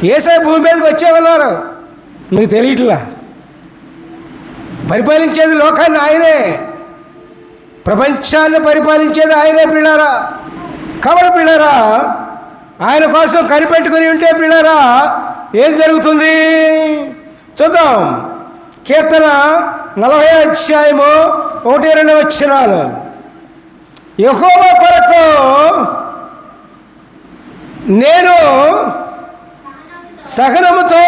యేసయ్య భూమి మీదకి వచ్చేవన్నారు, మీకు తెలియట్లా. పరిపాలించేది లోకాన్ని ఆయనే, ప్రపంచాన్ని పరిపాలించేది ఆయనే పిల్లారా. కాబట్టి పిల్లారా, ఆయన కోసం కనిపెట్టుకుని ఉంటే పిల్లారా ఏం జరుగుతుంది చూద్దాం. కీర్తన 40:1-2 యెహోవా కొరకు నేను సహనముతో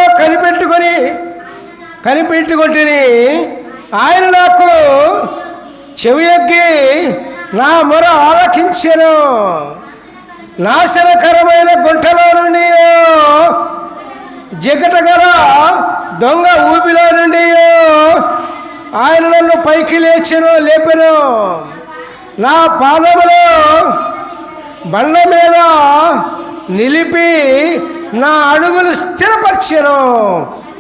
కనిపెట్టుకుంటుని, ఆయన నాకు చెవియొగ్గి నా మొర ఆలకించెను. నాశనకరమైన గుంటలో నుండి, జిగటగల దొంగ ఊపిలో నుండి ఆయన నన్ను పైకి లేపెను. నా పాదములో బండ మీద నిలిపి నా అడుగులు స్థిరపరిచెను.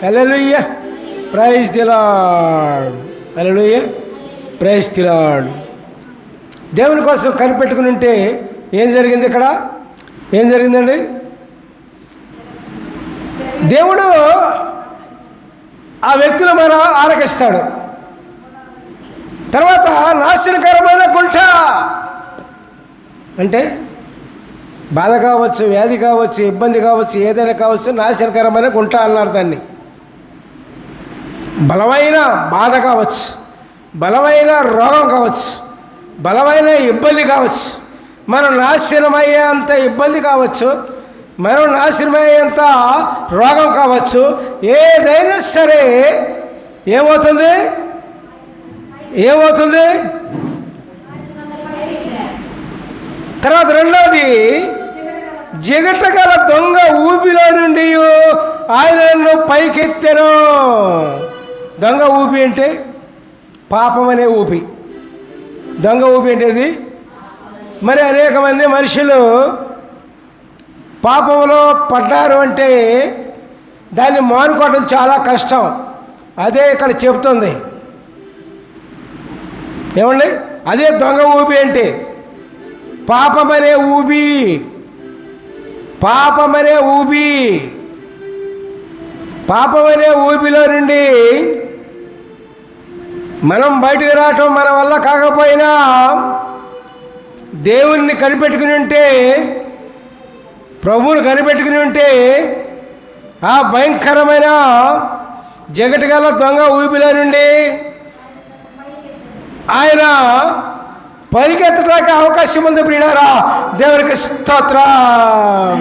హల్లెలూయా, ప్రైజ్ ది లార్డ్. హల్లెలూయా, ప్రైజ్ ది లార్డ్. దేవుని కోసం కనిపెట్టుకుని ఉంటే ఏం జరిగింది? ఇక్కడ ఏం జరిగిందండి? దేవుడు ఆ వ్యక్తులు మన ఆలకిస్తాడు. తర్వాత నాశనకరమైన గుంట అంటే బాధ కావచ్చు, వ్యాధి కావచ్చు, ఇబ్బంది కావచ్చు, ఏదైనా కావచ్చు, నాశనకరమైన గుంట అన్నారు దాన్ని. బలమైన బాధ కావచ్చు, బలమైన రోగం కావచ్చు, బలమైన ఇబ్బంది కావచ్చు, మనం నాశనమయ్యేంత ఇబ్బంది కావచ్చు, మనం నాశనమయ్యేంత రోగం కావచ్చు, ఏదైనా సరే ఏమవుతుంది? తర్వాత రెండవది, జిగటగల దొంగ ఊపిలో నుండి ఆయన నన్ను పైకెత్తెను. దొంగ ఊపి అంటే పాపం అనే ఊపి. దొంగ ఊపి అంటే మరి అనేక మంది మనుషులు పాపంలో పడ్డారు అంటే దాన్ని మానుకోవడం చాలా కష్టం. అదే ఇక్కడ చెప్తుంది. ఏమండి? అదే దొంగ ఊపి అంటే పాపమనే ఊబి. పాపమనే ఊబిలో నుండి మనం బయటకు రావటం మన వల్ల కాకపోయినా దేవుణ్ణి కనిపెట్టుకుని ఉంటే, ప్రభువుని కనిపెట్టుకుని ఉంటే ఆ భయంకరమైన జగటగల దొంగ ఊబిలో నుండి ఆయన పరిగెత్తడానికి అవకాశం ఉంది. ప్రియులారా, దేవునికి స్తోత్రం.